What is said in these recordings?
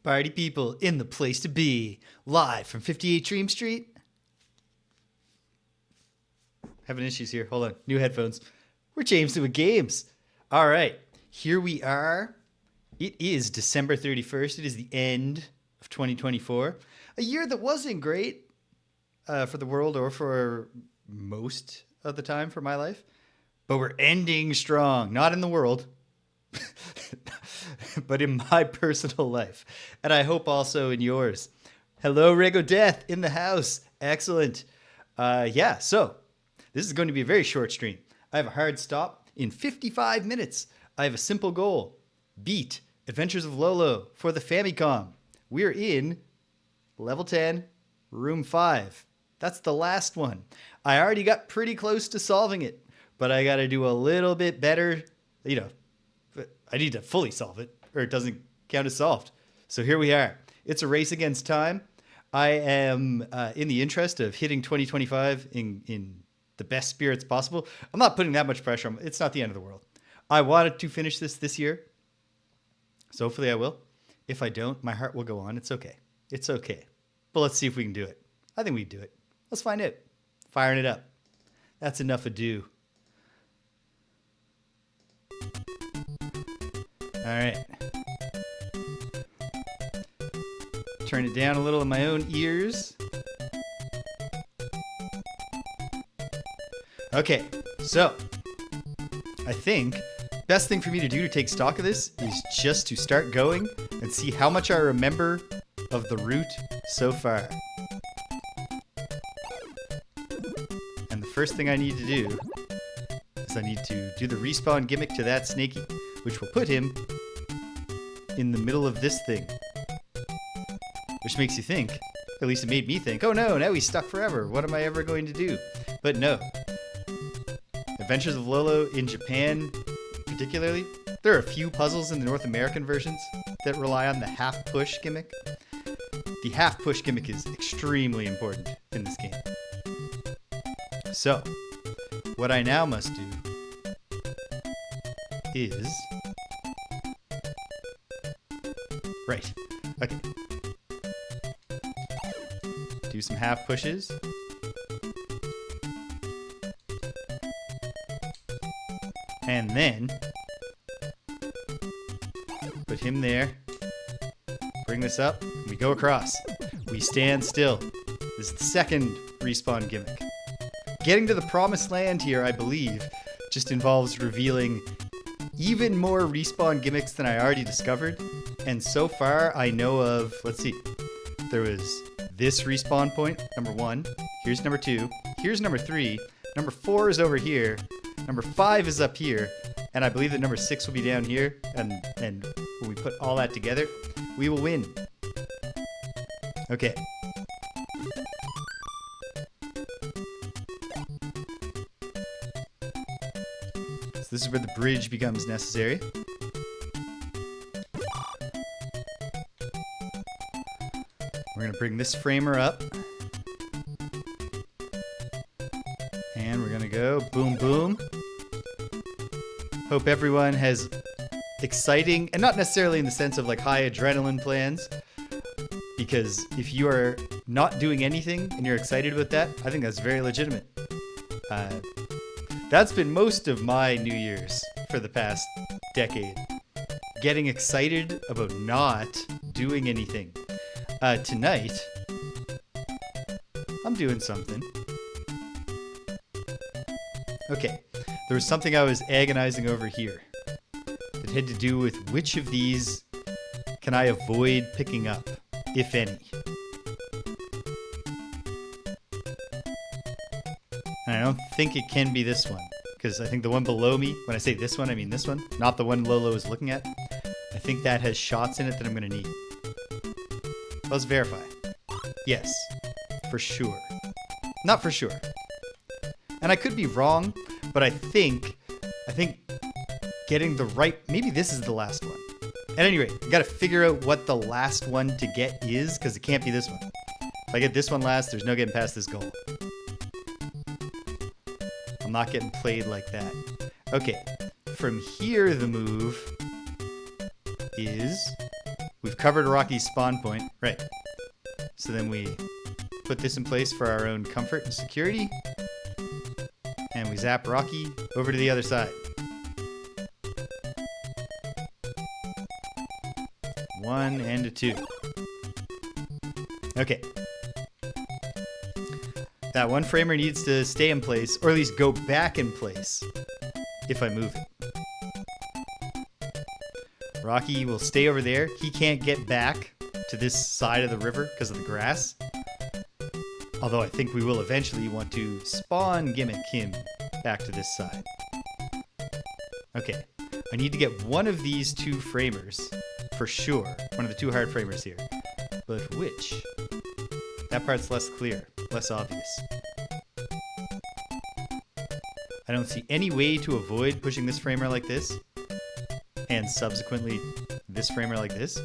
Party people in the place to be. Live from 58 Dream Street. Having issues here. Hold on. New headphones. We're James doing games. All right. Here we are. It is December 31st. It is the end of 2024. A year that wasn't great for the world or for most of the time for my life. But we're ending strong. Not in the world. But in my personal life. And I hope also in yours. Hello, Rego Death in the house. Excellent. So this is going to be a very short stream. I have a hard stop in 55 minutes. I have a simple goal. Beat Adventures of Lolo for the Famicom. We're in level 10, room 5. That's the last one. I already got pretty close to solving it, but I got to do a little bit better. I need to fully solve it or it doesn't count as solved. So here we are. It's a race against time. I am in the interest of hitting 2025 in the best spirits possible. I'm not putting that much pressure on. It's not the end of the world. I wanted to finish this year. So hopefully I will. If I don't, my heart will go on. It's okay. It's okay. But let's see if we can do it. I think we can do it. Let's find it. Firing it up. That's enough ado. All right. Turn it down a little in my own ears. Okay, so I think best thing for me to do to take stock of this is just to start going and see how much I remember of the route so far. And the first thing I need to do is I need to do the respawn gimmick to that Snakey, which will put him in the middle of this thing. Which makes you think, at least it made me think, oh no, now he's stuck forever. What am I ever going to do? But no. Adventures of Lolo in Japan, particularly, there are a few puzzles in the North American versions that rely on the half-push gimmick. The half-push gimmick is extremely important in this game. So, what I now must do is... Right. Okay. Do some half pushes. And then put him there. Bring this up. And we go across. We stand still. This is the second respawn gimmick. Getting to the promised land here, I believe, just involves revealing even more respawn gimmicks than I already discovered. And so far, I know of, let's see, there was this respawn point, number 1. Here's number 2. Here's number 3. Number 4 is over here. Number 5 is up here. And I believe that number 6 will be down here. And when we put all that together, we will win. Okay. So this is where the bridge becomes necessary. We're going to bring this framer up. And we're going to go boom, boom. Hope everyone has exciting, and not necessarily in the sense of like high adrenaline plans, because if you are not doing anything and you're excited about that, I think that's very legitimate. That's been most of my New Year's for the past decade. Getting excited about not doing anything. Tonight, I'm doing something. Okay, there was something I was agonizing over here that had to do with which of these can I avoid picking up, if any. And I don't think it can be this one, because I think the one below me, when I say this one, I mean this one, not the one Lolo is looking at. I think that has shots in it that I'm going to need. Let's verify. Yes, for sure. Not for sure. And I could be wrong, but I think getting the right, maybe this is the last one. At any rate, I gotta figure out what the last one to get is, because it can't be this one. If I get this one last, there's no getting past this goal. I'm not getting played like that. Okay, from here the move is We've covered Rocky's spawn point. Right. So then we put this in place for our own comfort and security. And we zap Rocky over to the other side. 1 and a 2. Okay. That one framer needs to stay in place, or at least go back in place if I move it. Rocky will stay over there. He can't get back to this side of the river because of the grass. Although I think we will eventually want to spawn gimmick him back to this side. Okay. I need to get one of these 2 framers for sure. One of the 2 hard framers here. But which? That part's less clear, less obvious. I don't see any way to avoid pushing this framer like this, and subsequently this framer like this.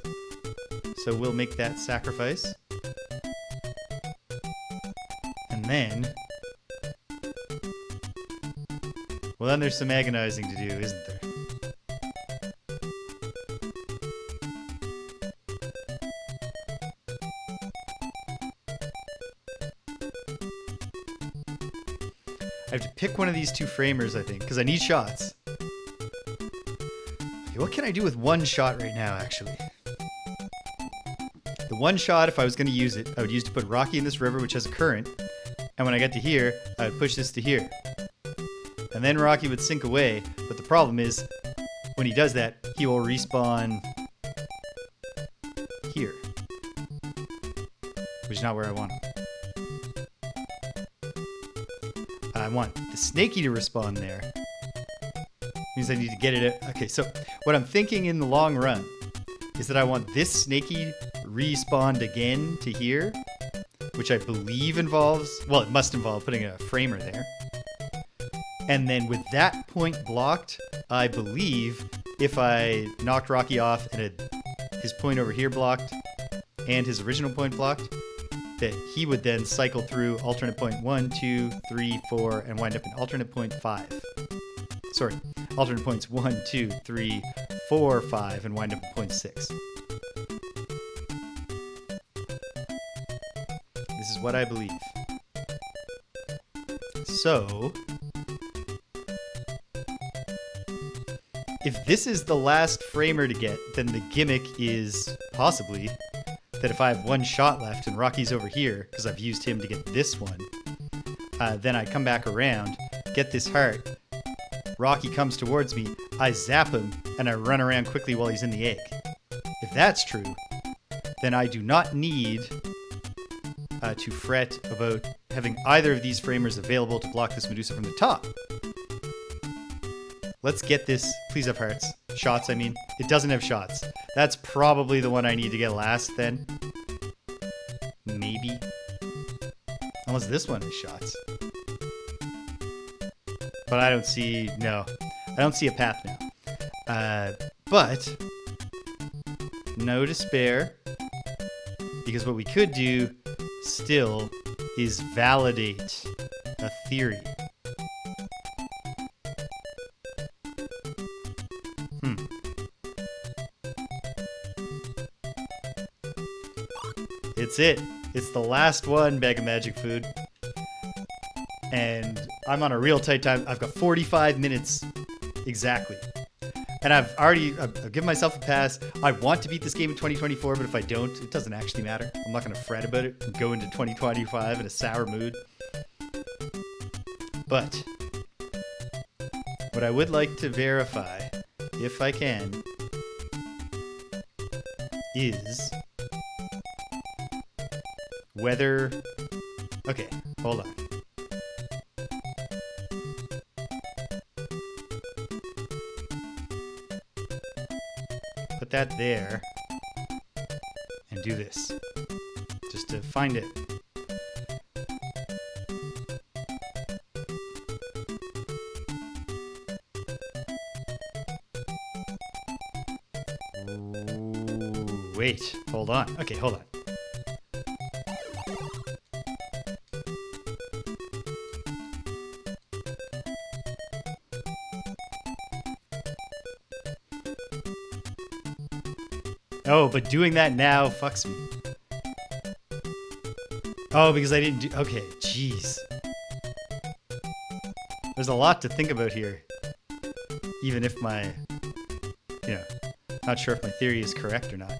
So we'll make that sacrifice. And then... well, then there's some agonizing to do, isn't there? I have to pick one of these 2 framers, I think, because I need shots. Okay, what can I do with one shot right now, actually? The one shot, if I was going to use it, I would use to put Rocky in this river, which has a current. And when I get to here, I would push this to here. And then Rocky would sink away. But the problem is, when he does that, he will respawn here. Which is not where I want him. I want the Snakey to respawn there. Means I need to get it. Okay, so what I'm thinking in the long run is that I want this Snakey respawned again to here, which I believe involves, well, it must involve putting a framer there. And then with that point blocked, I believe if I knocked Rocky off and had his point over here blocked and his original point blocked, that he would then cycle through alternate point 1, 2, 3, 4, and wind up in alternate point 5. Sorry, alternate points 1, 2, 3, 4, 5, and wind up in point 6. This is what I believe. So, if this is the last framer to get, then the gimmick is possibly that if I have one shot left and Rocky's over here, because I've used him to get this one, then I come back around, get this heart, Rocky comes towards me, I zap him, and I run around quickly while he's in the egg. If that's true, then I do not need to fret about having either of these framers available to block this Medusa from the top. Let's get this. Please have hearts. Shots, I mean. It doesn't have shots. That's probably the one I need to get last, then. Maybe. Unless this one has shots. But I don't see... no. I don't see a path now. But... no despair. Because what we could do still is validate a theory. It's it. It's the last one, Bag of Magic Food. And I'm on a real tight time. I've got 45 minutes exactly. And I've given myself a pass. I want to beat this game in 2024, but if I don't, it doesn't actually matter. I'm not going to fret about it and go into 2025 in a sour mood. But what I would like to verify, if I can, is whether... okay, hold on. Put that there and do this just to find it. Ooh, wait, hold on. Okay, hold on. Oh, but doing that now fucks me. Oh, because I didn't do... Okay, jeez. There's a lot to think about here. Even if my... You know, not sure if my theory is correct or not.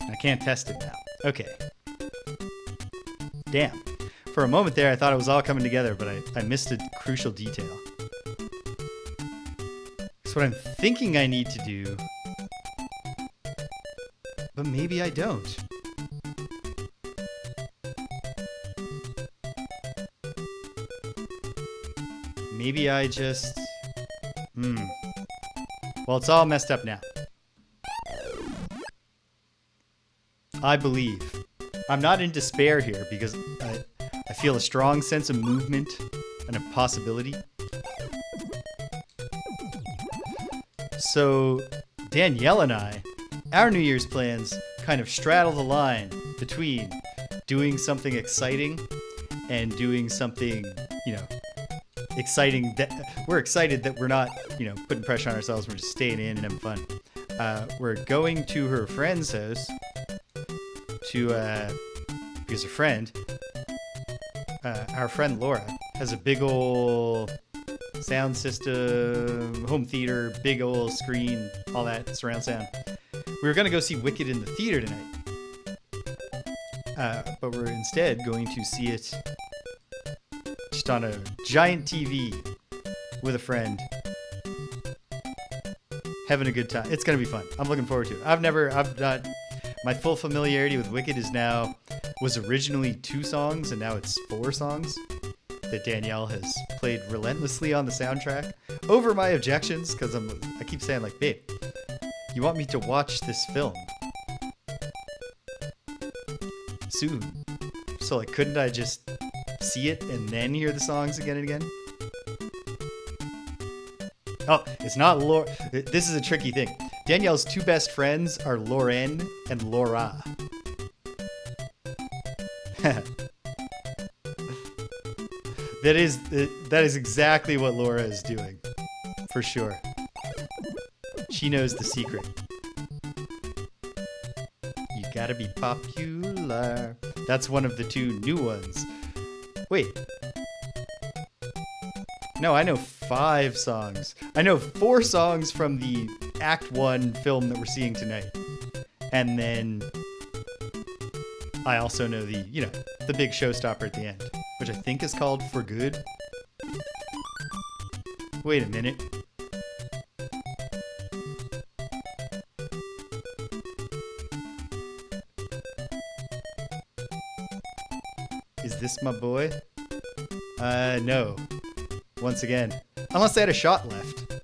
I can't test it now. Okay. Damn. For a moment there, I thought it was all coming together, but I missed a crucial detail. That's what I'm thinking I need to do. But maybe I don't. Maybe I just... Well, it's all messed up now. I believe. I'm not in despair here because I feel a strong sense of movement and a possibility. So, Danielle and I, our New Year's plans kind of straddle the line between doing something exciting and doing something, you know, exciting. We're excited that we're not, you know, putting pressure on ourselves. We're just staying in and having fun. We're going to her friend's house to, because her friend, our friend Laura, has a big old sound system, home theater, big old screen, all that surround sound. We were going to go see Wicked in the theater tonight. But we're instead going to see it just on a giant TV with a friend. Having a good time. It's going to be fun. I'm looking forward to it. My full familiarity with Wicked was originally 2 songs and now it's 4 songs that Danielle has played relentlessly on the soundtrack over my objections, because I keep saying, like, babe, you want me to watch this film soon. So, like, couldn't I just see it and then hear the songs again and again? Oh, it's not Laura. This is a tricky thing. Danielle's 2 best friends are Lauren and Laura. That is exactly what Laura is doing, for sure. She knows the secret. You gotta be popular. That's one of the 2 new ones. Wait. No, I know 5 songs. I know 4 songs from the Act 1 film that we're seeing tonight. And then I also know the big showstopper at the end, which I think is called For Good. Wait a minute. Is this my boy? No. Once again. Unless I had a shot left.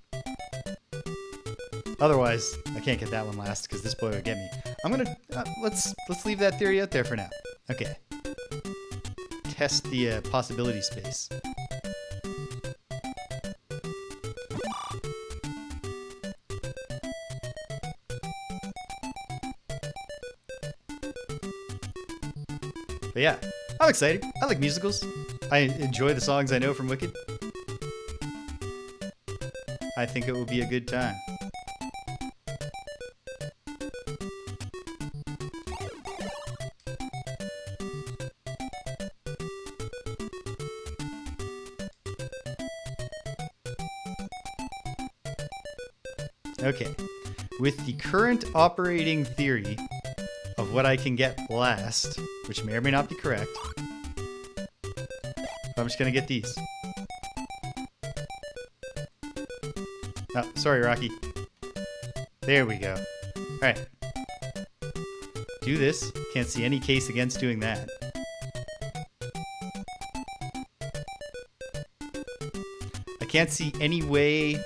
Otherwise, I can't get that one last because this boy would get me. I'm gonna let's leave that theory out there for now. Okay. Test the possibility space. But yeah, I'm excited. I like musicals. I enjoy the songs I know from Wicked. I think it will be a good time. Okay, with the current operating theory of what I can get last, which may or may not be correct, I'm just gonna get these. Oh, sorry, Rocky. There we go. Alright. Do this. Can't see any case against doing that. I can't see any way...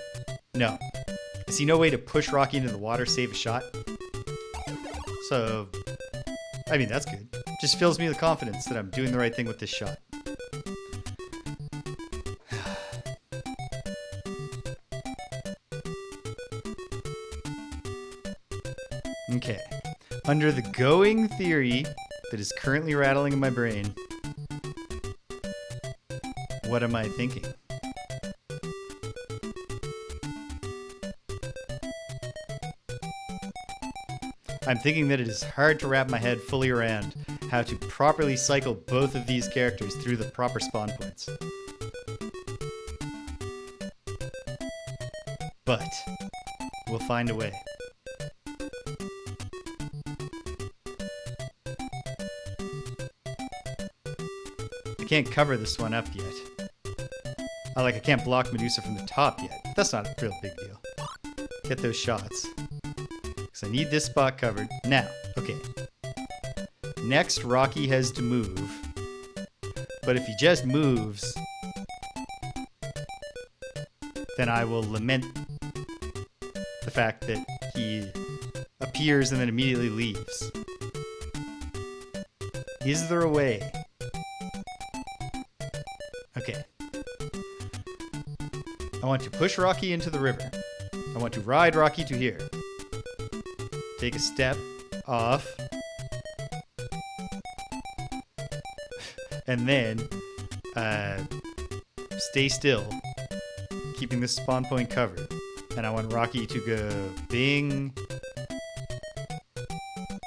No. I see no way to push Rocky into the water, save a shot. So, I mean, that's good. Just fills me with confidence that I'm doing the right thing with this shot. Okay. Under the going theory that is currently rattling in my brain, what am I thinking? I'm thinking that it is hard to wrap my head fully around how to properly cycle both of these characters through the proper spawn points. But we'll find a way. I can't cover this one up yet. I can't block Medusa from the top yet. But that's not a real big deal. Get those shots. Because I need this spot covered. Now, okay. Next, Rocky has to move. But if he just moves, then I will lament the fact that he appears and then immediately leaves. Is there a way? Okay. I want to push Rocky into the river. I want to ride Rocky to here. Take a step off. And then stay still, keeping this spawn point covered. And I want Rocky to go bing,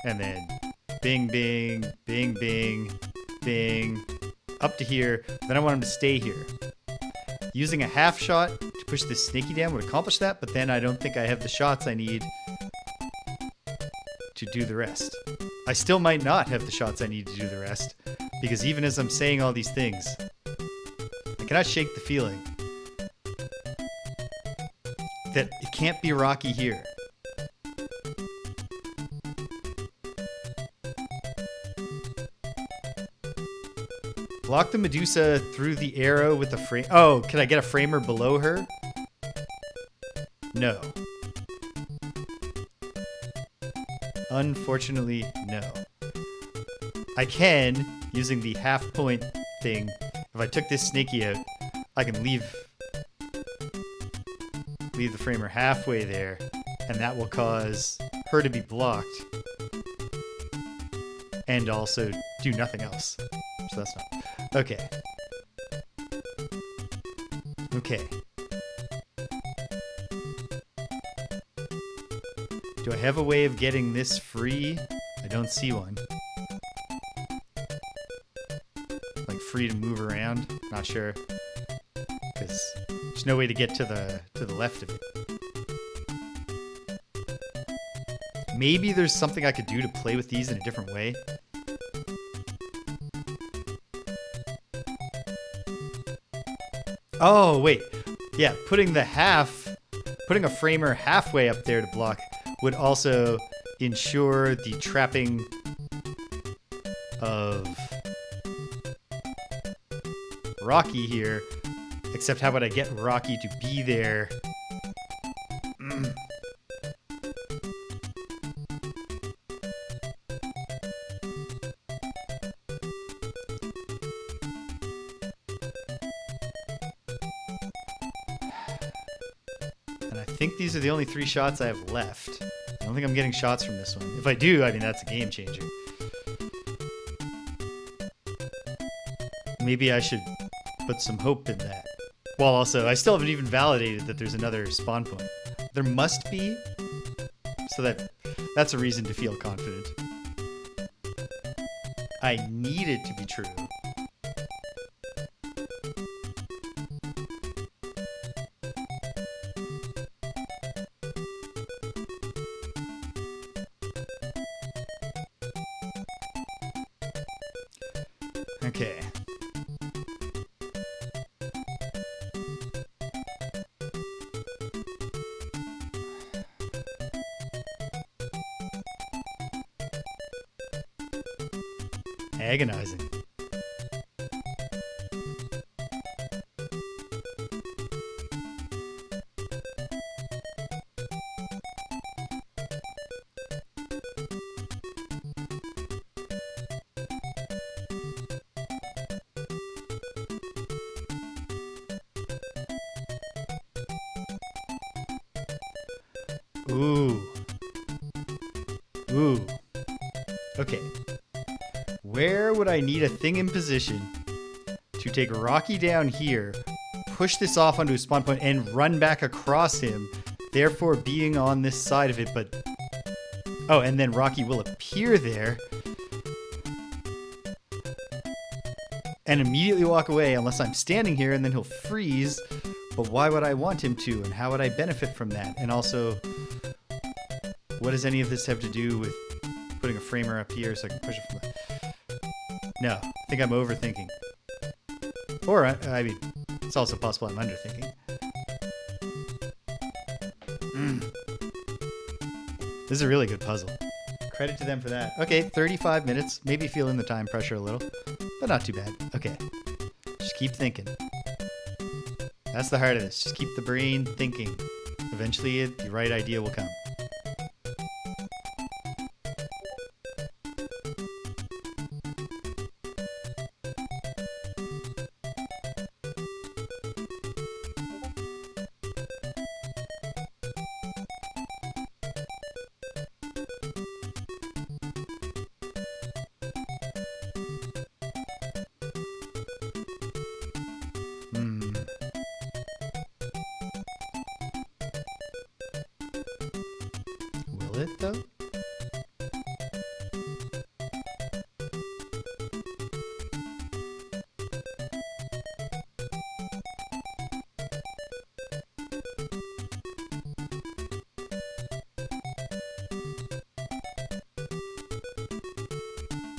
and then bing, bing, bing, bing, bing, up to here. Then I want him to stay here. Using a half shot to push this Snakey down would accomplish that, but then I don't think I have the shots I need to do the rest. I still might not have the shots I need to do the rest, because even as I'm saying all these things, I cannot shake the feeling that it can't be Rocky here. Block the Medusa through the arrow with the frame. Oh, can I get a framer below her? No. Unfortunately, no. I can, using the half point thing, if I took this Snakey out, I can leave the framer halfway there, and that will cause her to be blocked and also do nothing else. So that's not... Okay. Okay. Do I have a way of getting this free? I don't see one. Like free to move around? Not sure. Because there's no way to get to the left of it. Maybe there's something I could do to play with these in a different way. Oh, wait. Yeah, putting a framer halfway up there to block would also ensure the trapping of Rocky here. Except how would I get Rocky to be there? And I think these are the only 3 shots I have left. I don't think I'm getting shots from this one. If I do, I mean, that's a game changer. Maybe I should put some hope in that. Well, also, I still haven't even validated that there's another spawn point. There must be, so that's a reason to feel confident. I need it to be true. Okay. Agonizing. Ooh. Ooh. Okay. Where would I need a thing in position to take Rocky down here, push this off onto a spawn point, and run back across him, therefore being on this side of it, but Oh, and then Rocky will appear there and immediately walk away unless I'm standing here, and then he'll freeze. But why would I want him to, and how would I benefit from that? And also, what does any of this have to do with putting a framer up here so I can push it from the... No, I think I'm overthinking. Or, I mean, it's also possible I'm underthinking. This is a really good puzzle. Credit to them for that. Okay, 35 minutes. Maybe feeling the time pressure a little, but not too bad. Okay, just keep thinking. That's the heart of this. Just keep the brain thinking. Eventually, the right idea will come. Will it, though?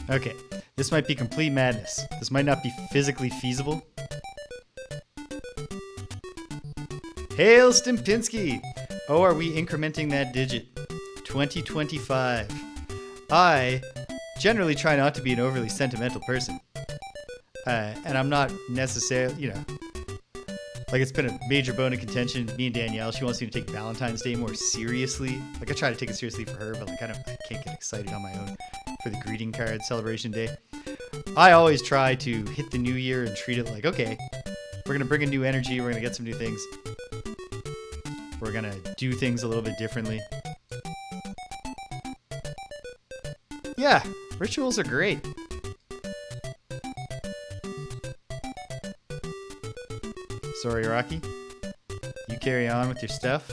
Okay, this might be complete madness. This might not be physically feasible. Hail Stimpinski! Oh, are we incrementing that digit? 2025. I generally try not to be an overly sentimental person. And I'm not necessarily, you know, like it's been a major bone of contention. Me and Danielle, she wants me to take Valentine's Day more seriously. Like I try to take it seriously for her, but like I can't get excited on my own for the greeting card celebration day. I always try to hit the new year and treat it like, okay, we're going to bring a new energy. We're going to get some new things. We're going to do things a little bit differently. Yeah, rituals are great. Sorry, Rocky. You carry on with your stuff.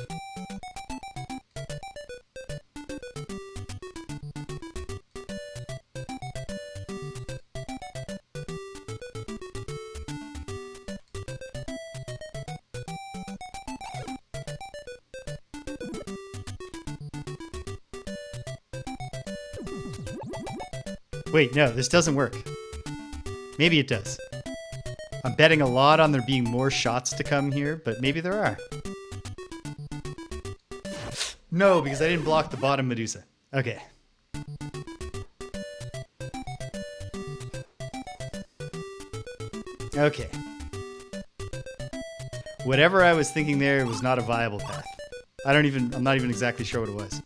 Wait, no, this doesn't work. Maybe it does. I'm betting a lot on there being more shots to come here, but maybe there are. No, because I didn't block the bottom Medusa. Okay. Okay. Whatever I was thinking there was not a viable path. I'm not even exactly sure what it was.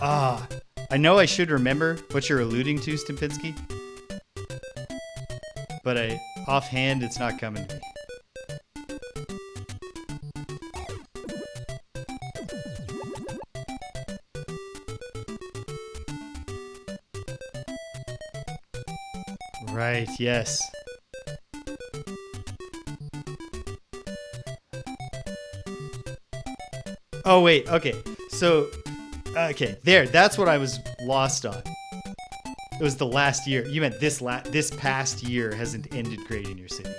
Ah. I know I should remember what you're alluding to, Stimpinski, but offhand, it's not coming to me. Right, yes. Oh, wait, okay. So... okay, that's what I was lost on. It was the last year. You meant this past year hasn't ended great in your city.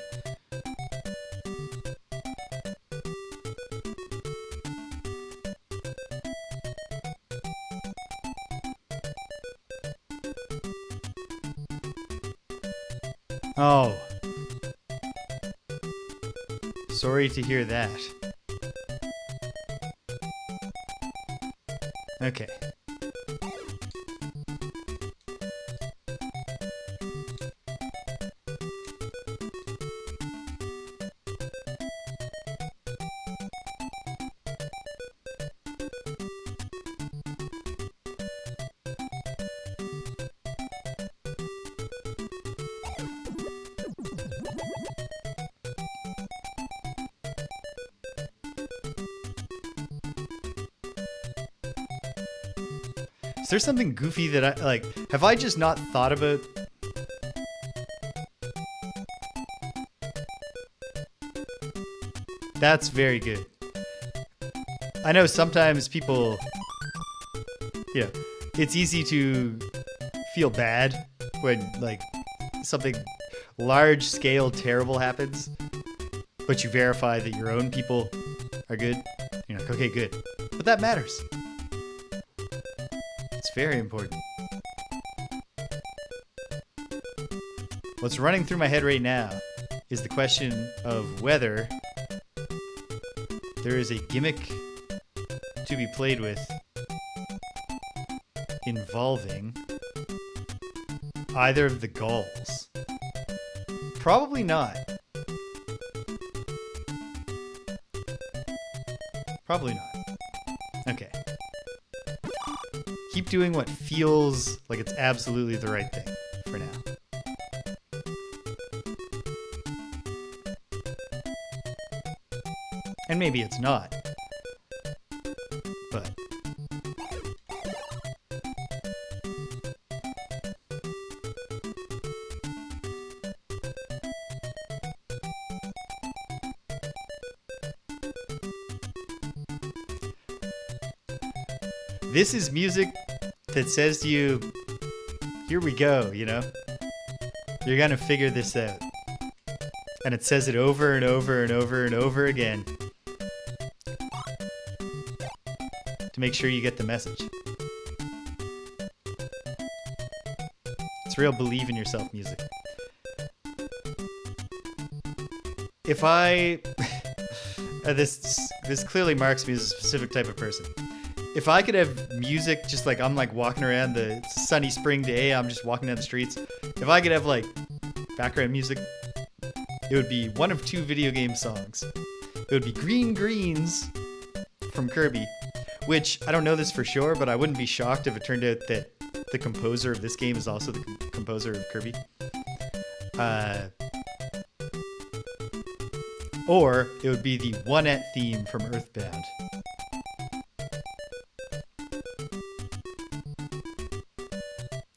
Oh. Sorry to hear that. Okay. Is there something goofy that I like? Have I just not thought about? That's very good. I know sometimes people you know, it's easy to feel bad when like something large scale terrible happens, but you verify that your own people are good. You're like, okay, good. But that matters. It's very important. What's running through my head right now is the question of whether there is a gimmick to be played with involving either of the galls. Probably not. Probably not. Okay. Keep doing what feels like it's absolutely the right thing for now. And maybe it's not. But this is music that says to you, here we go, you know? You're gonna figure this out. And it says it over and over and over and over again to make sure you get the message. It's real believe in yourself music. If I... this clearly marks me as a specific type of person. If I could have music just like I'm like walking around the sunny spring day, I'm just walking down the streets. If I could have like background music, it would be one of two video game songs. It would be Green Greens from Kirby, which I don't know this for sure, but I wouldn't be shocked if it turned out that the composer of this game is also the composer of Kirby. Or it would be the One-At theme from Earthbound.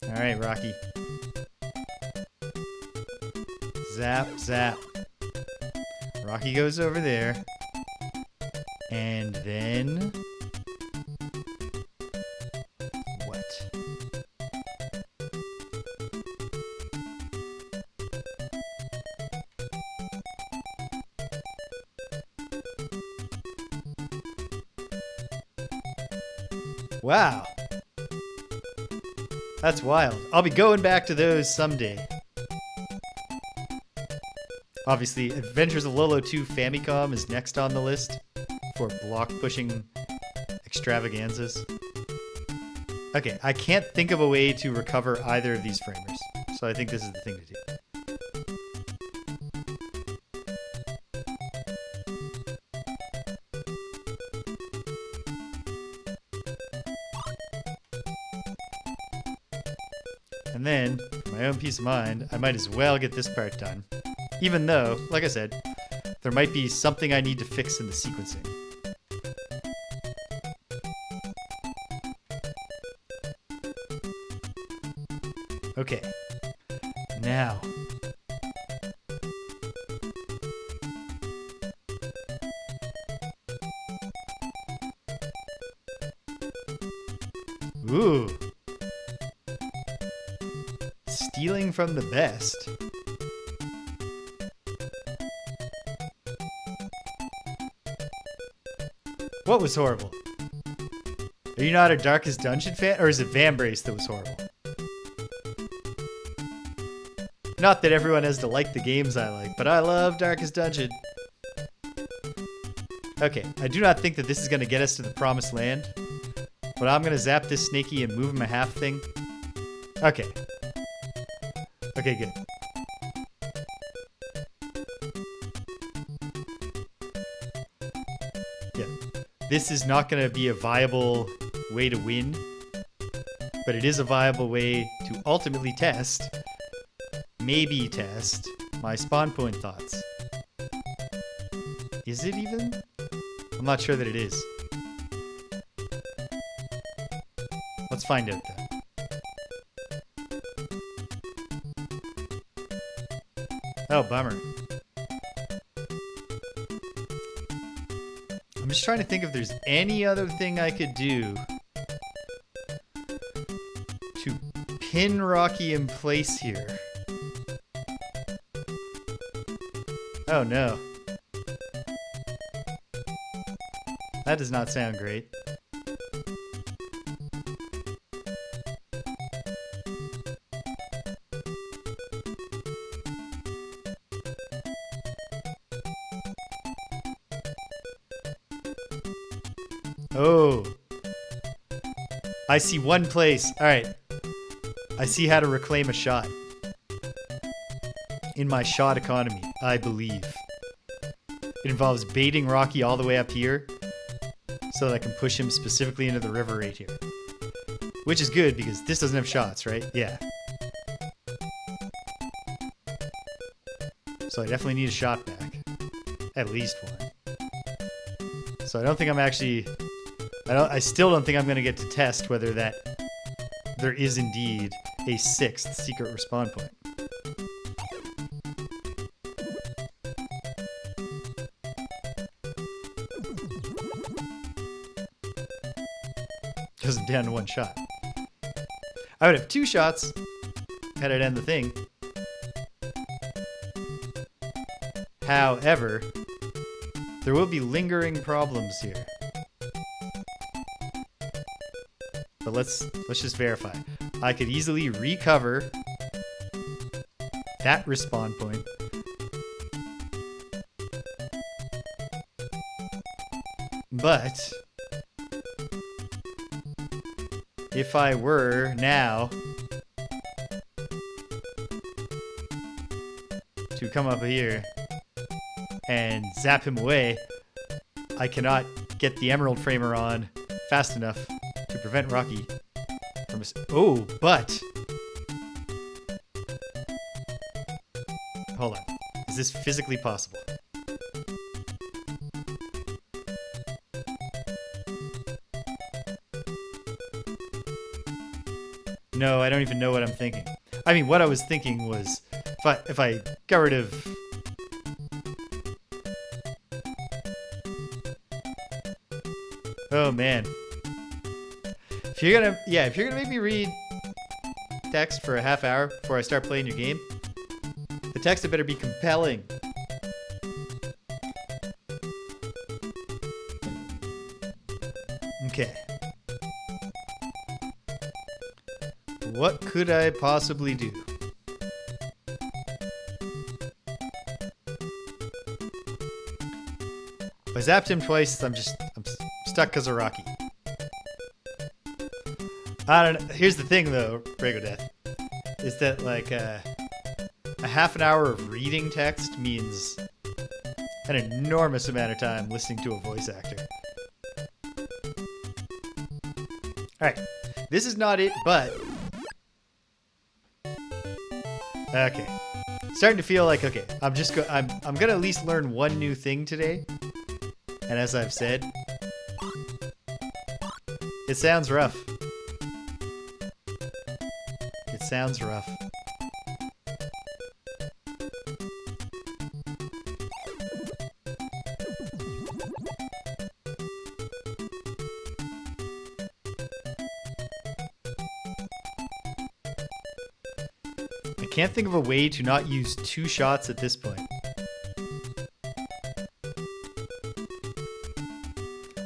Alright, Rocky. Zap, zap. Rocky goes over there. And then... what? Wow. That's wild. I'll be going back to those someday. Obviously, Adventures of Lolo 2 Famicom is next on the list for block-pushing extravaganzas. Okay, I can't think of a way to recover either of these framers, so I think this is the thing to do. And then, for my own peace of mind, I might as well get this part done. Even though, like I said, there might be something I need to fix in the sequencing. Okay. Now. Ooh. Stealing from the best. What was horrible? Are you not a Darkest Dungeon fan? Or is it Vambrace that was horrible? Not that everyone has to like the games I like, but I love Darkest Dungeon. Okay, I do not think that this is going to get us to the promised land. But I'm going to zap this Snakey and move him a half thing. Okay. Okay, good. Yeah. This is not going to be a viable way to win, but it is a viable way to ultimately test, maybe test, my spawn point thoughts. Is it even? I'm not sure that it is. Let's find out then. Oh, bummer. I'm just trying to think if there's any other thing I could do pin Rocky in place here. Oh no. That does not sound great. Oh. I see one place. All right. I see how to reclaim a shot. In my shot economy, I believe. It involves baiting Rocky all the way up here so that I can push him specifically into the river right here. Which is good because this doesn't have shots, right? Yeah. So I definitely need a shot back. At least one. So I don't think I'm actually... I still don't think I'm going to get to test whether that there is indeed a 6th secret respawn point. Because I'm down to one shot. I would have 2 shots had it end the thing. However, there will be lingering problems here. But let's just verify. I could easily recover that respawn point. But if I were now to come up here and zap him away, I cannot get the emerald framer on fast enough to prevent Rocky from... Oh, but... Hold on. Is this physically possible? No, I don't even know what I'm thinking. I mean, what I was thinking was if I got rid of... Oh, man. If you're gonna make me read text for a half hour before I start playing your game, the text had better be compelling. Okay. What could I possibly do? If I zapped him twice, I'm stuck because of Rocky. I don't know. Here's the thing, though, Brago Death, is that like a half an hour of reading text means an enormous amount of time listening to a voice actor. All right, this is not it, but okay, starting to feel like okay. I'm gonna at least learn one new thing today, and as I've said, it sounds rough. It sounds rough. I can't think of a way to not use 2 shots at this point.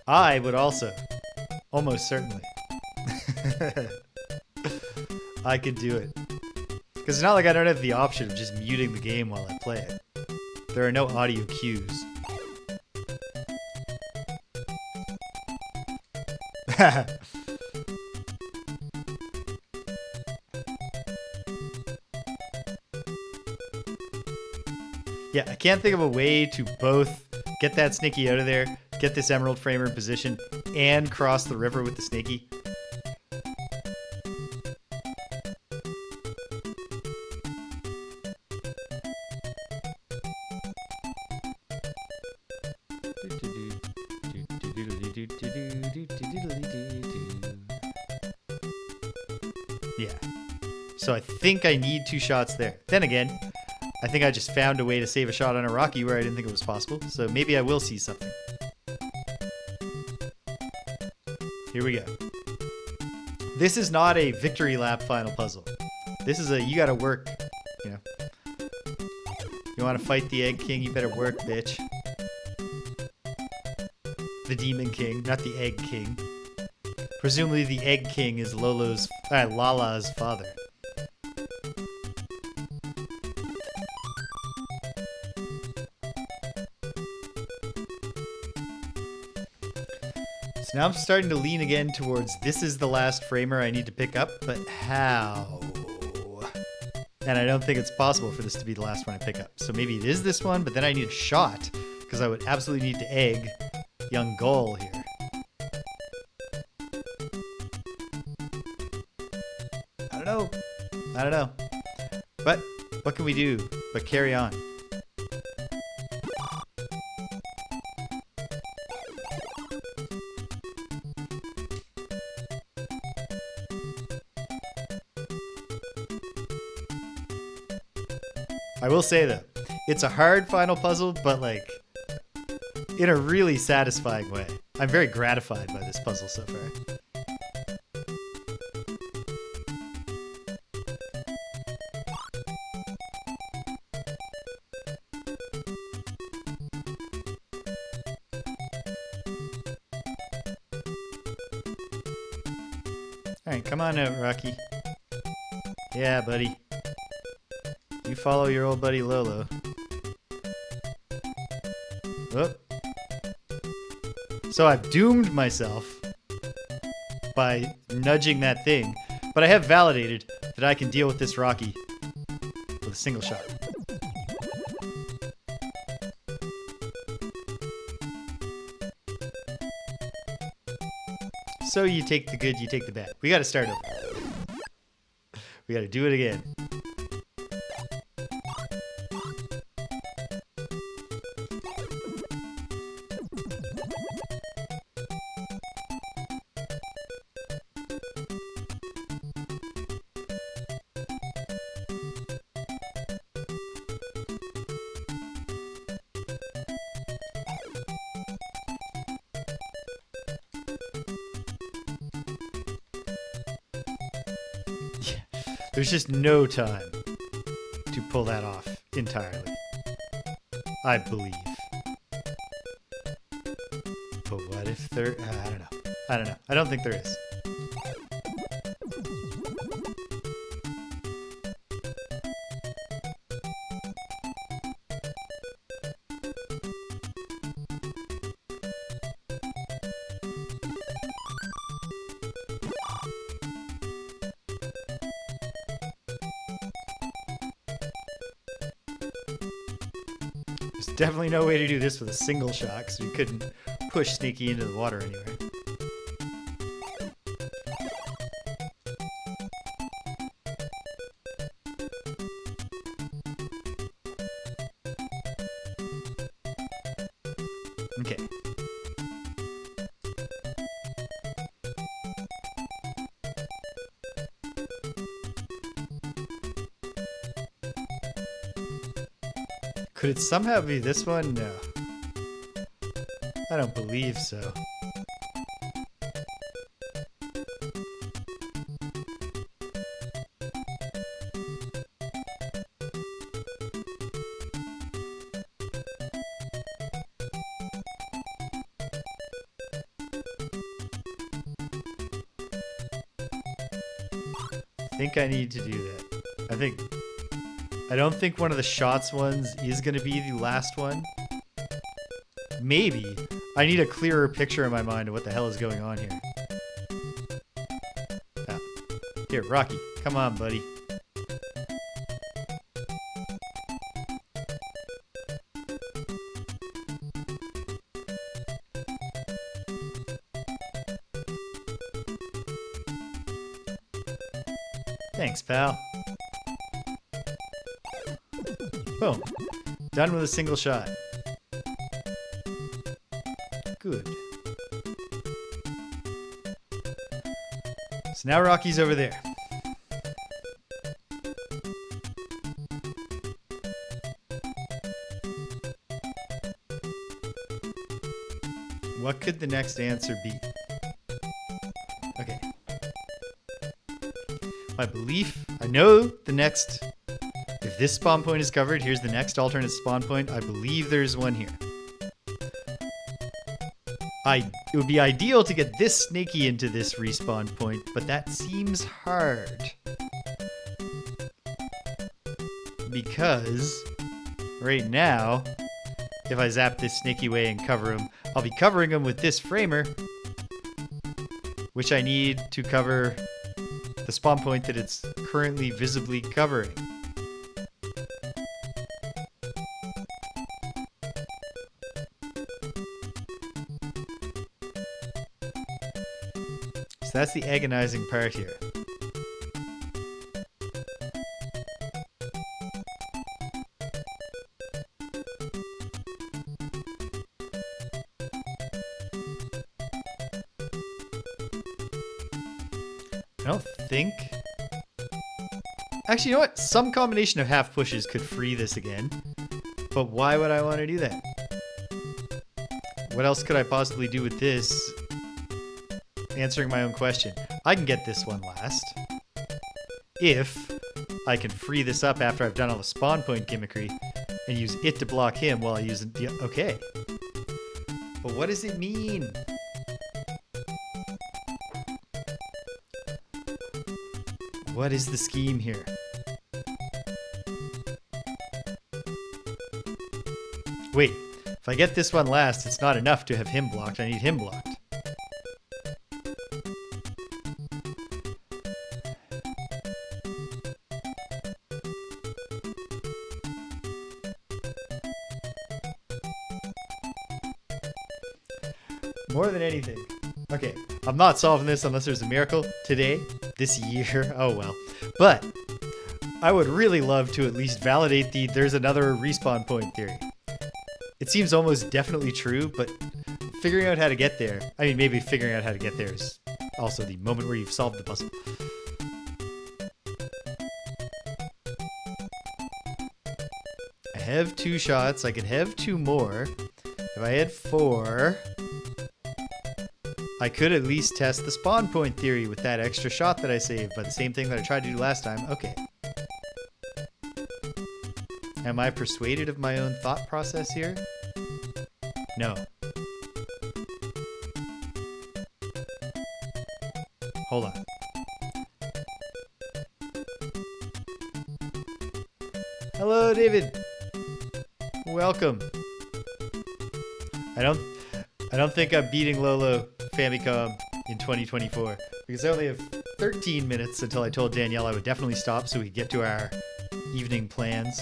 I would also. Almost certainly. I could do it. Because it's not like I don't have the option of just muting the game while I play it. There are no audio cues. Yeah, I can't think of a way to both get that Snakey out of there, get this emerald framer in position, and cross the river with the Snakey. Yeah. So I think I need 2 shots there. Then again, I think I just found a way to save a shot on a Rocky where I didn't think it was possible. So maybe I will see something. Here we go. This is not a victory lap final puzzle. This is you gotta work, you know. You wanna fight the Egg King, you better work, bitch. The Demon King, not the Egg King. Presumably the Egg King is Lala's father. So now I'm starting to lean again towards this is the last framer I need to pick up, but how? And I don't think it's possible for this to be the last one I pick up. So maybe it is this one, but then I need a shot, because I would absolutely need to egg young Gull here. I don't know. But what can we do but carry on? I will say though, it's a hard final puzzle, but like in a really satisfying way. I'm very gratified by this puzzle so far. Alright, come on out, Rocky. Yeah, buddy. You follow your old buddy Lolo. Oh. So I've doomed myself by nudging that thing, but I have validated that I can deal with this Rocky with a single shot. So you take the good, you take the bad. We gotta start over. We gotta do it again. There's just no time to pull that off entirely, I believe. But what if there... I don't know. I don't think there is. There's definitely no way to do this with a single shot, because we couldn't push Snakey into the water anywhere. Okay. Could it somehow be this one? No. I don't believe so. I think I need to do that. I don't think one of the shots ones is going to be the last one. Maybe. I need a clearer picture in my mind of what the hell is going on here. Ah. Here, Rocky. Come on, buddy. Thanks, pal. Boom. Done with a single shot. Good. So now Rocky's over there. What could the next answer be? Okay. My belief, I know the next... If this spawn point is covered, here's the next alternate spawn point. I believe there's one here. It would be ideal to get this Snakey into this respawn point, but that seems hard. Because right now, if I zap this Snakey way and cover him, I'll be covering him with this framer, which I need to cover the spawn point that it's currently visibly covering. So that's the agonizing part here. I don't think... Actually, you know what? Some combination of half pushes could free this again. But why would I want to do that? What else could I possibly do with this? Answering my own question. I can get this one last. If I can free this up after I've done all the spawn point gimmickry and use it to block him while I use the... Okay. But what does it mean? What is the scheme here? Wait, if I get this one last, it's not enough to have him blocked. I need him blocked. More than anything. Okay, I'm not solving this unless there's a miracle today, this year. Oh well. But I would really love to at least validate the there's another respawn point theory. It seems almost definitely true, but figuring out how to get there, I mean, maybe figuring out how to get there is also the moment where you've solved the puzzle. I have 2 shots. I could have 2 more. If I had 4, I could at least test the spawn point theory with that extra shot that I saved, but the same thing that I tried to do last time. Okay. Am I persuaded of my own thought process here? No. Hold on. Hello, David. Welcome. I don't think I'm beating Lolo Famicom in 2024 because I only have 13 minutes until I told Danielle I would definitely stop so we could get to our evening plans.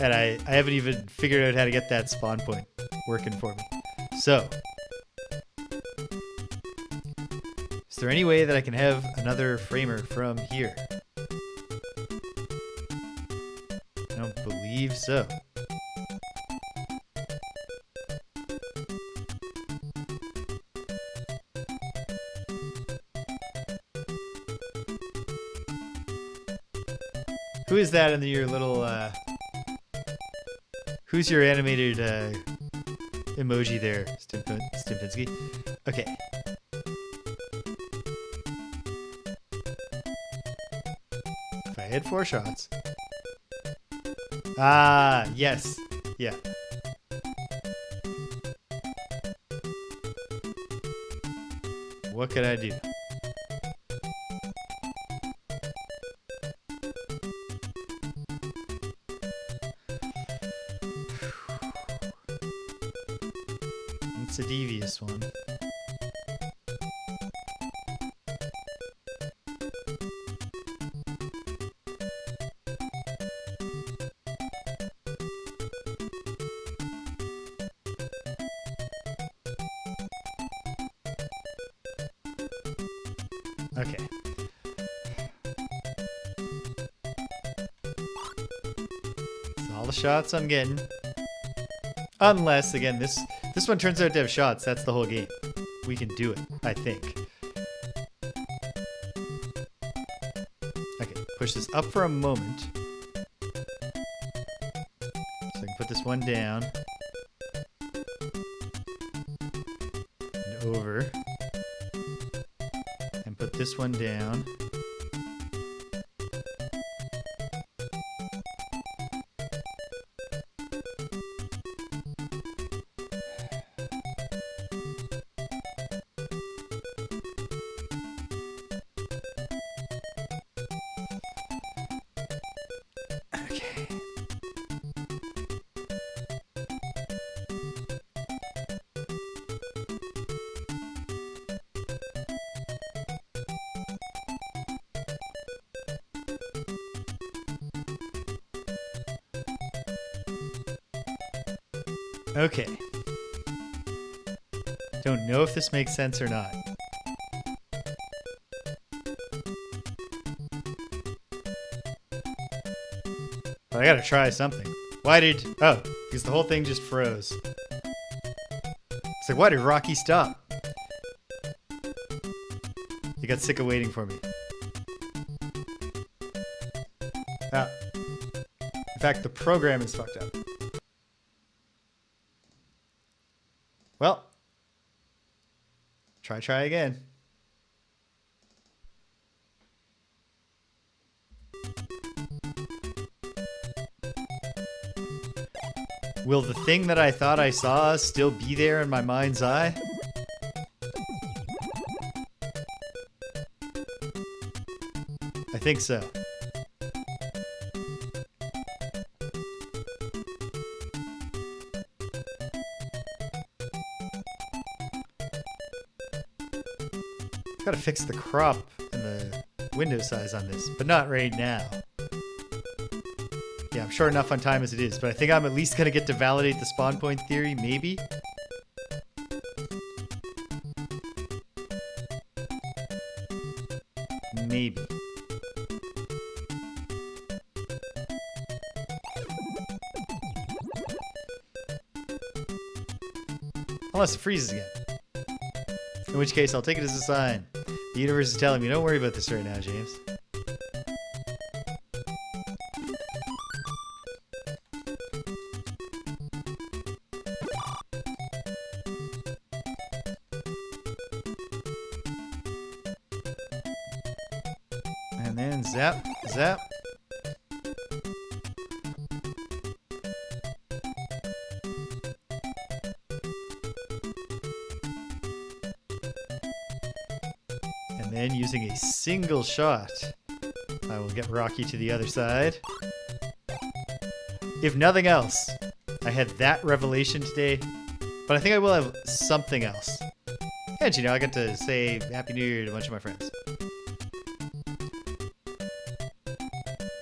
And I haven't even figured out how to get that spawn point working for me. So, is there any way that I can have another framer from here? I don't believe so. Who is that in your little, who's your animated, emoji there, Stimpinski? Okay. If I had 4 shots. Ah, yes. Yeah. What could I do? It's a devious one. Okay. So all the shots I'm getting. Unless, again, this one turns out to have shots. That's the whole game. We can do it, I think. Okay, push this up for a moment. So I can put this one down. And over. And put this one down. Okay. Don't know if this makes sense or not. But I gotta try something. Why did... Oh, because the whole thing just froze. It's like, why did Rocky stop? He got sick of waiting for me. Ah. In fact, the program is fucked up. Well. Try again. Will the thing that I thought I saw still be there in my mind's eye? I think so. Gotta fix the crop and the window size on this, but not right now. Yeah, I'm short enough on time as it is, but I think I'm at least gonna get to validate the spawn point theory, maybe? Maybe. Unless it freezes again. In which case, I'll take it as a sign. The universe is telling me, don't worry about this right now, James. And then zap, zap. And then using a single shot, I will get Rocky to the other side. If nothing else, I had that revelation today, but I think I will have something else. And you know, I get to say Happy New Year to a bunch of my friends.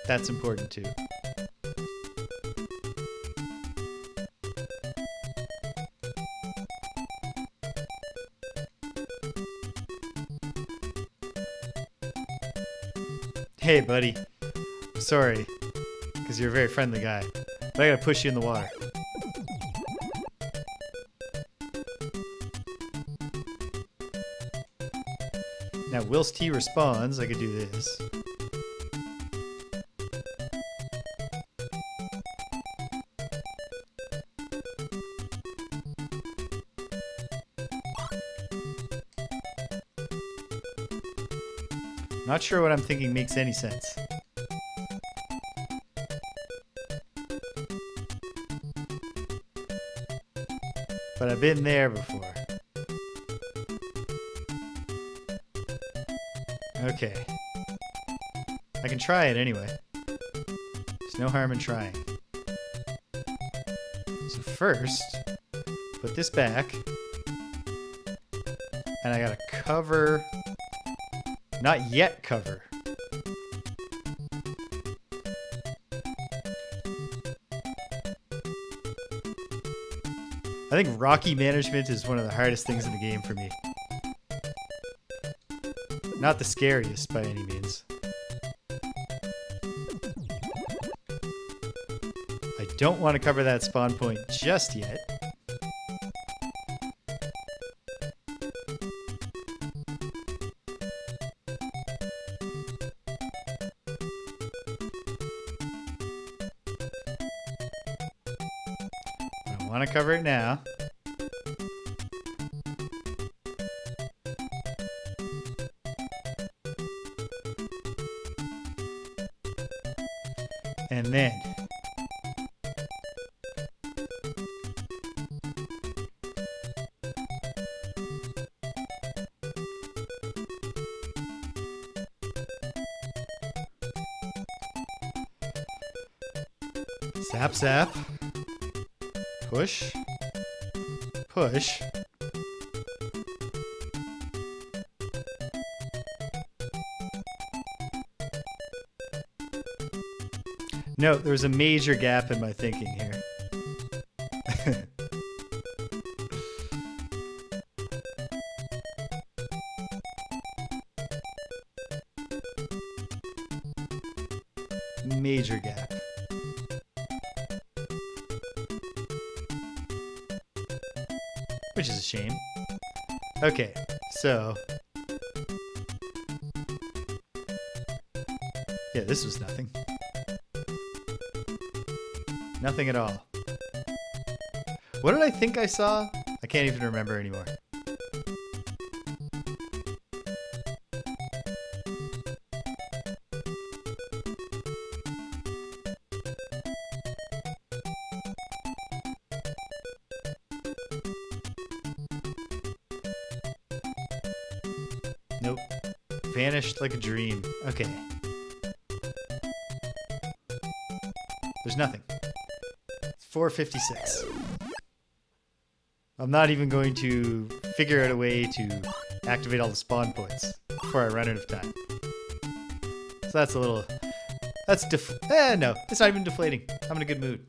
That's important too. Hey, buddy. Sorry, because you're a very friendly guy, but I gotta push you in the water. Now, whilst he responds, I could do this. Not sure what I'm thinking makes any sense. But I've been there before. Okay. I can try it anyway. There's no harm in trying. So first, put this back. And I gotta cover... Not yet cover. I think Rocky management is one of the hardest things in the game for me. Not the scariest by any means. I don't want to cover that spawn point just yet. I want to cover it now. And then zap zap. Push. Push. No, there's a major gap in my thinking here. major gap. Which is a shame. Okay, so... yeah, this was nothing. Nothing at all. What did I think I saw? I can't even remember anymore. Nope. Vanished like a dream. Okay. There's nothing. It's 4:56. I'm not even going to figure out a way to activate all the spawn points before I run out of time. So that's a little... that's no, it's not even deflating. I'm in a good mood.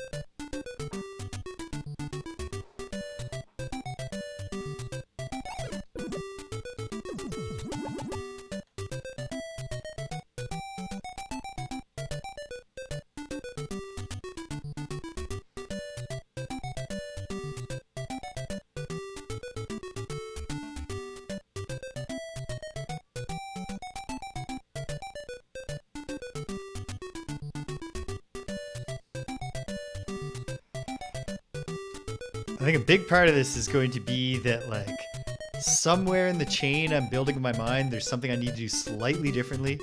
I think a big part of this is going to be that, like, somewhere in the chain I'm building in my mind, there's something I need to do slightly differently.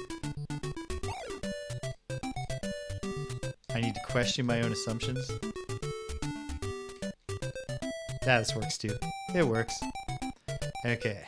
I need to question my own assumptions. This works too. It works. Okay.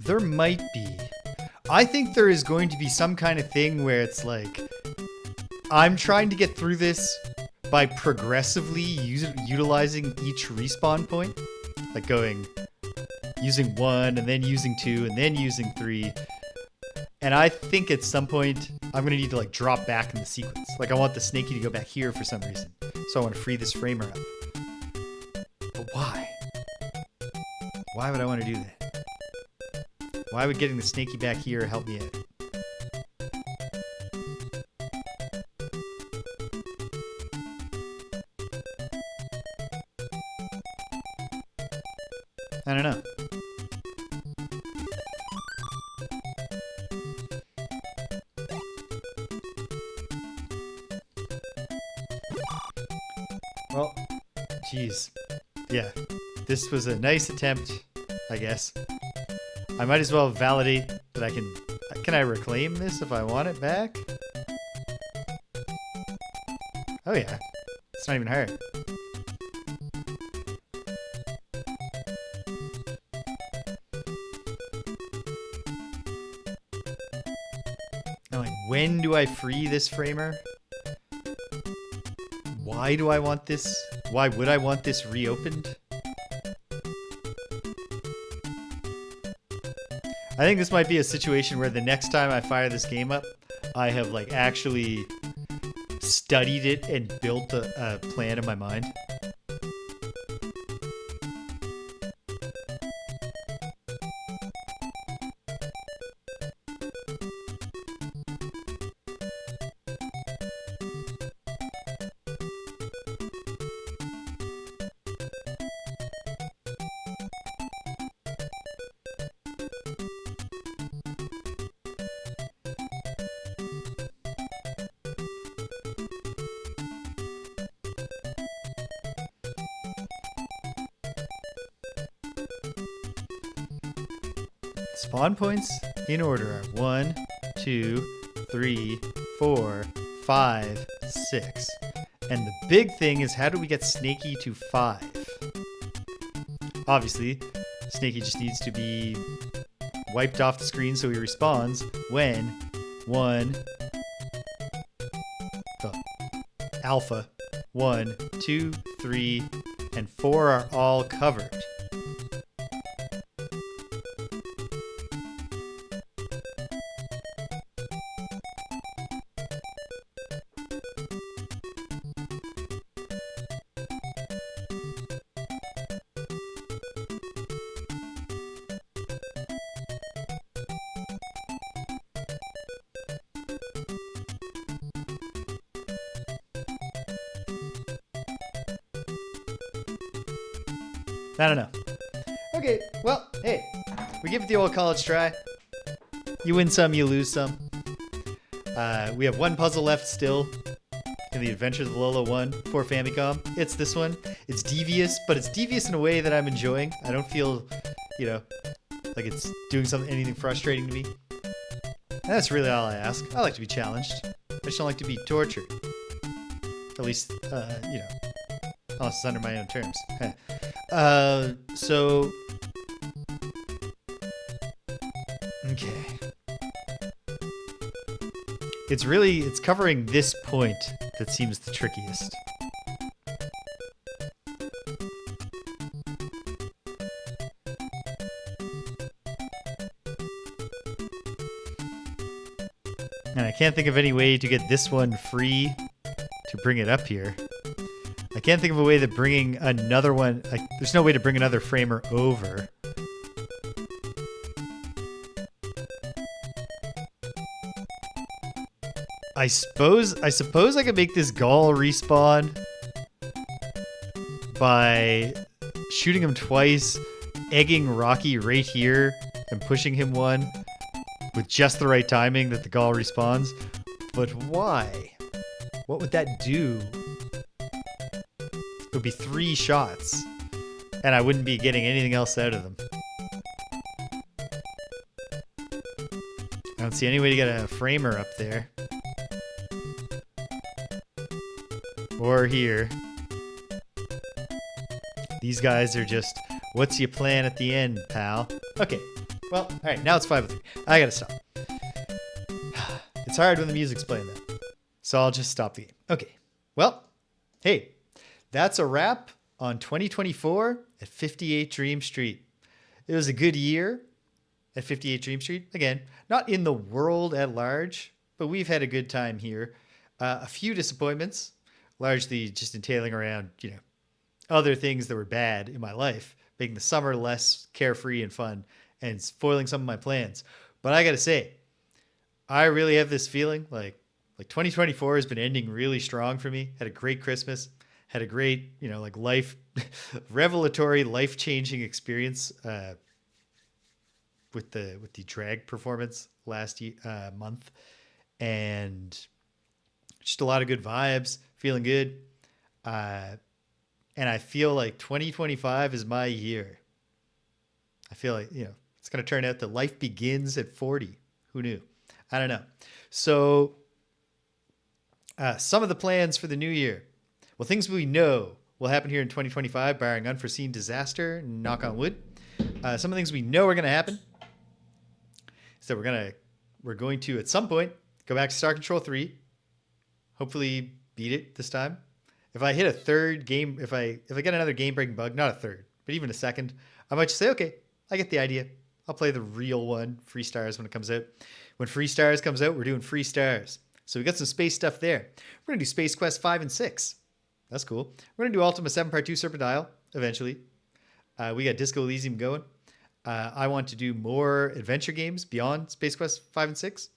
There might be. I think there is going to be some kind of thing where it's like, I'm trying to get through this by progressively utilizing each respawn point. Like using 1 and then using 2 and then using 3. And I think at some point I'm going to need to like drop back in the sequence. Like I want the Snakey to go back here for some reason. So I want to free this framer up. But why? Why would I want to do that? Why would getting the Snakey back here help me out? I don't know. Well, geez. Yeah, this was a nice attempt, I guess. I might as well validate that I can... Can I reclaim this if I want it back? Oh yeah. It's not even hard. Now, like, when do I free this framer? Why do I want this? Why would I want this reopened? I think this might be a situation where the next time I fire this game up, I have like actually studied it and built a plan in my mind. Spawn points in order are 1, 2, 3, 4, 5, 6. And the big thing is, how do we get Snakey to 5? Obviously, Snakey just needs to be wiped off the screen so he respawns when 1, alpha, 1, 2, 3, and 4 are all covered. I don't know. Okay, well, hey, we give it the old college try. You win some, you lose some. We have one puzzle left still in the Adventures of Lolo 1 for Famicom. It's this one. It's devious, but it's devious in a way that I'm enjoying. I don't feel, like it's doing anything frustrating to me. And that's really all I ask. I like to be challenged. I just don't like to be tortured. At least, unless it's under my own terms. Okay. It's covering this point that seems the trickiest. And I can't think of any way to get this one free to bring it up here. I can't think of a way that bringing another one... there's no way to bring another framer over. I suppose I could make this Gaul respawn by shooting him twice, egging Rocky right here, and pushing him one with just the right timing that the Gaul respawns. But why? What would that do? It would be 3 shots, and I wouldn't be getting anything else out of them. I don't see any way to get a framer up there. Or here. These guys are just, what's your plan at the end, pal? Okay, well, alright, now it's 5:03. I gotta stop. It's hard when the music's playing though. So I'll just stop the game. Okay, well, hey. That's a wrap on 2024 at 58 Dream Street. It was a good year at 58 Dream Street. Again, not in the world at large, but we've had a good time here. A few disappointments, largely just entailing around, other things that were bad in my life, making the summer less carefree and fun and spoiling some of my plans. But I got to say, I really have this feeling like 2024 has been ending really strong for me. Had a great Christmas. Had a great, revelatory, life-changing experience with the drag performance last month, and just a lot of good vibes, feeling good, and I feel like 2025 is my year. I feel like it's going to turn out that life begins at 40. Who knew? I don't know. So, some of the plans for the new year. Well, things we know will happen here in 2025, barring unforeseen disaster, knock on wood. Some of the things we know are going to happen is that we're going to, at some point, go back to Star Control 3, hopefully beat it this time. If I hit a third game, if I get another game-breaking bug, not a third, but even a second, I might just say, okay, I get the idea. I'll play the real one, Free Stars, when it comes out. When Free Stars comes out, we're doing Free Stars. So we got some space stuff there. We're going to do Space Quest 5 and 6. That's cool. We're going to do Ultima 7 Part 2 Serpentile eventually. We got Disco Elysium going. I want to do more adventure games beyond Space Quest 5 and 6.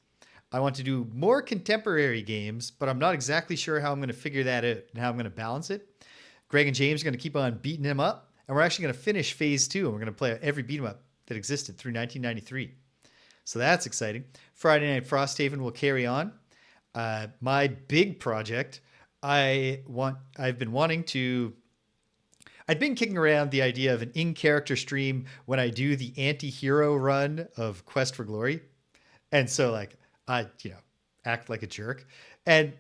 I want to do more contemporary games, but I'm not exactly sure how I'm going to figure that out and how I'm going to balance it. Greg and James are going to keep on beating him up, and we're actually going to finish Phase 2, and we're going to play every beat 'em up that existed through 1993. So that's exciting. Friday Night Frosthaven will carry on. My big project... I've been kicking around the idea of an in-character stream when I do the anti-hero run of Quest for Glory. And so I act like a jerk. And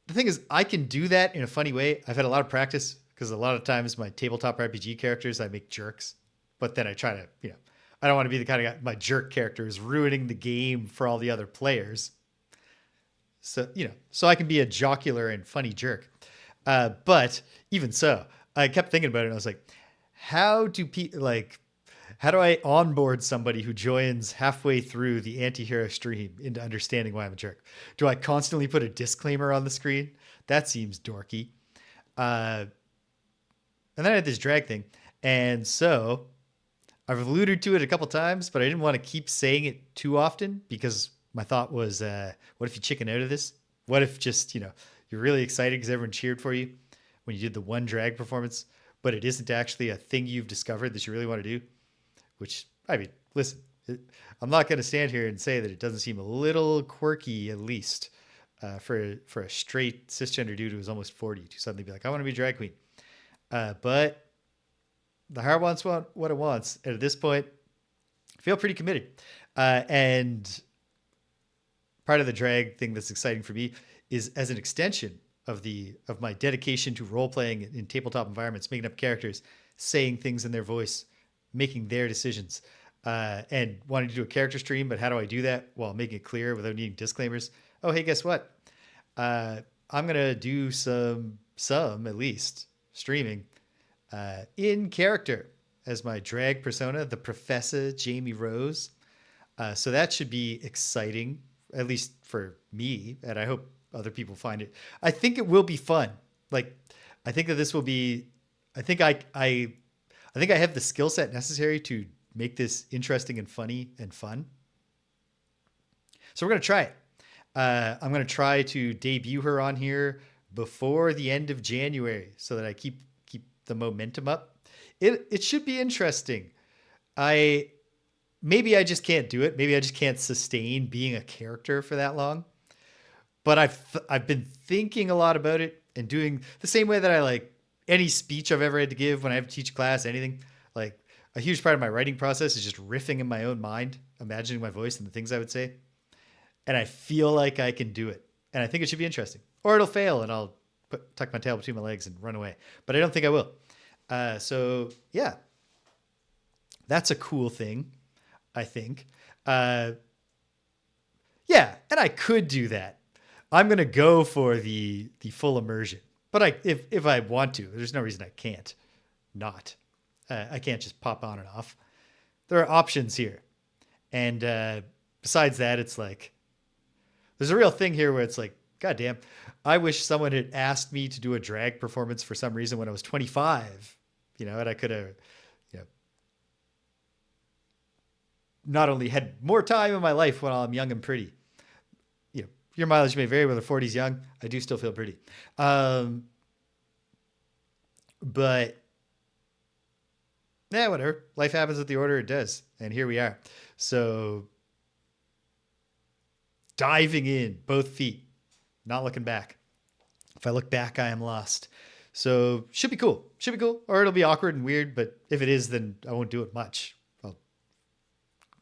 the thing is, I can do that in a funny way. I've had a lot of practice because a lot of times my tabletop RPG characters, I make jerks, but then I try to, I don't want to be the kind of guy, my jerk character is ruining the game for all the other players. So, so I can be a jocular and funny jerk. But even so, I kept thinking about it and I was like, how do I onboard somebody who joins halfway through the anti-hero stream into understanding why I'm a jerk? Do I constantly put a disclaimer on the screen? That seems dorky. And then I had this drag thing. And so I've alluded to it a couple times, but I didn't want to keep saying it too often because my thought was, what if you chicken out of this? What if just, you're really excited because everyone cheered for you when you did the one drag performance, but it isn't actually a thing you've discovered that you really want to do? Which, I mean, listen, I'm not going to stand here and say that it doesn't seem a little quirky, at least, for a straight cisgender dude who's almost 40 to suddenly be like, I want to be a drag queen. But the heart wants what it wants. And at this point, I feel pretty committed. And part of the drag thing that's exciting for me is as an extension of my dedication to role playing in tabletop environments, making up characters, saying things in their voice, making their decisions, and wanting to do a character stream. But how do I do that while making it clear without needing disclaimers? Oh, hey, guess what? I'm going to do some at least streaming in character as my drag persona, the Professor Jamie Rose. So that should be exciting, at least for me, and I hope other people find it. I think it will be fun. Like, I think that this will be. I think I have the skill set necessary to make this interesting and funny and fun. So we're gonna try it. I'm gonna try to debut her on here before the end of January so that I keep the momentum up. It should be interesting. Maybe I just can't do it. Maybe I just can't sustain being a character for that long. But I've been thinking a lot about it and doing the same way that I like any speech I've ever had to give when I have to teach class, anything. Like a huge part of my writing process is just riffing in my own mind, imagining my voice and the things I would say. And I feel like I can do it. And I think it should be interesting. Or it'll fail and I'll tuck my tail between my legs and run away. But I don't think I will. So yeah, that's a cool thing, I think. Yeah, and I could do that. I'm going to go for the full immersion. But if I want to, there's no reason I can't not. I can't just pop on and off. There are options here. And besides that, it's like, there's a real thing here where it's like, goddamn, I wish someone had asked me to do a drag performance for some reason when I was 25, and I could have, not only had more time in my life when I'm young and pretty. Your mileage may vary whether 40's young. I do still feel pretty. But yeah, whatever. Life happens with the order it does. And here we are. So diving in, both feet, not looking back. If I look back, I am lost. So should be cool. Should be cool. Or it'll be awkward and weird. But if it is, then I won't do it much. I'll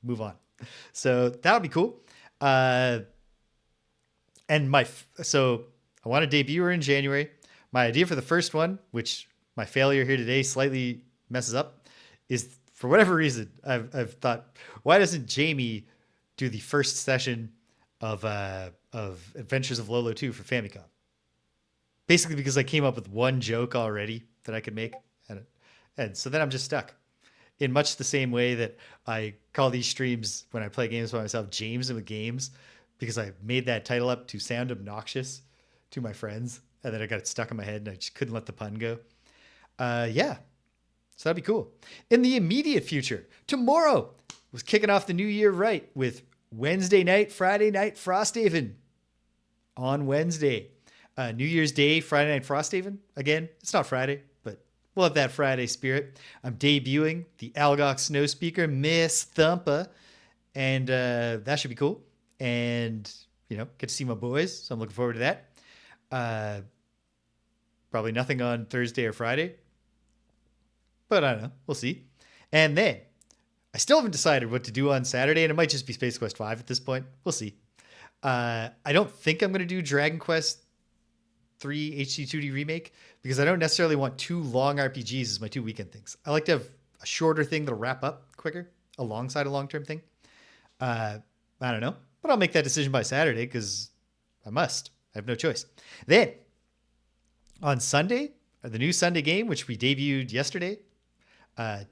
move on. So that'll be cool. So I want to debut her in January. My idea for the first one, which my failure here today slightly messes up, is for whatever reason, I've thought, why doesn't Jamie do the first session of Adventures of Lolo 2 for Famicom? Basically because I came up with one joke already that I could make. And so then I'm just stuck. In much the same way that I call these streams when I play games by myself, James with Games, because I made that title up to sound obnoxious to my friends. And then I got it stuck in my head and I just couldn't let the pun go. Yeah. So that'd be cool. In the immediate future, tomorrow was kicking off the new year right with Wednesday night, Friday night, Frosthaven on Wednesday. New Year's Day, Friday night, Frosthaven. Again, it's not Friday, but we'll have that Friday spirit. I'm debuting the Algox Snow Speaker, Miss Thumpa. And that should be cool. And, get to see my boys. So I'm looking forward to that. Probably nothing on Thursday or Friday. But I don't know. We'll see. And then I still haven't decided what to do on Saturday. And it might just be Space Quest 5 at this point. We'll see. I don't think I'm going to do Dragon Quest 3 HD2D Remake because I don't necessarily want 2 long RPGs as my 2 weekend things. I like to have a shorter thing that'll wrap up quicker. alongside a long-term thing. I don't know, but I'll make that decision by Saturday because I must. I have no choice. Then on Sunday, the new Sunday game, which we debuted yesterday,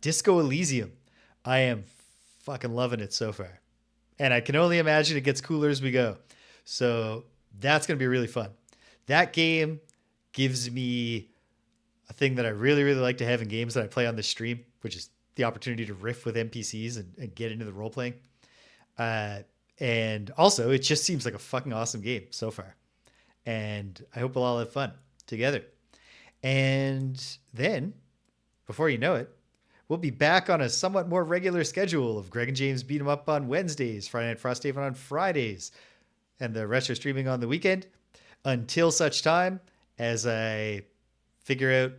Disco Elysium. I am fucking loving it so far. And I can only imagine it gets cooler as we go. So that's going to be really fun. That game gives me a thing that I really, really like to have in games that I play on this stream, which is the opportunity to riff with NPCs and get into the role playing. And also, it just seems like a fucking awesome game so far. And I hope we'll all have fun together. And then, before you know it, we'll be back on a somewhat more regular schedule of Greg and James beat 'em up on Wednesdays, Friday Night Frosthaven on Fridays, and the retro streaming on the weekend, until such time as I figure out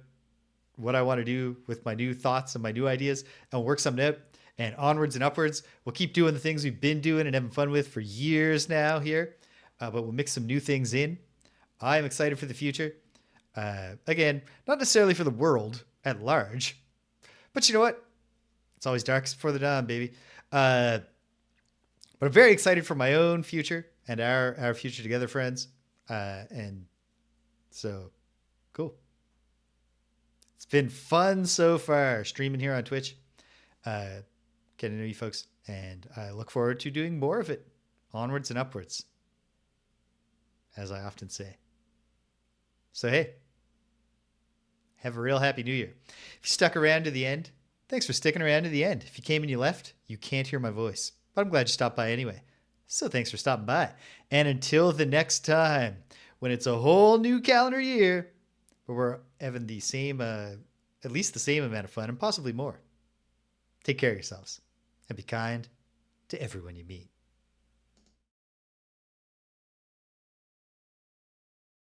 what I want to do with my new thoughts and my new ideas and work something out. And onwards and upwards, we'll keep doing the things we've been doing and having fun with for years now here, but we'll mix some new things in. I'm excited for the future. Again, not necessarily for the world at large, but you know what? It's always darkest before the dawn, baby. But I'm very excited for my own future and our future together, friends. And so, cool. It's been fun so far streaming here on Twitch. Getting to know you folks. And I look forward to doing more of it. Onwards and upwards. As I often say. So, hey. Have a real happy new year. If you stuck around to the end, thanks for sticking around to the end. If you came and you left, you can't hear my voice. But I'm glad you stopped by anyway. So thanks for stopping by. And until the next time, when it's a whole new calendar year, where we're having the same, at least the same amount of fun and possibly more. Take care of yourselves and be kind to everyone you meet.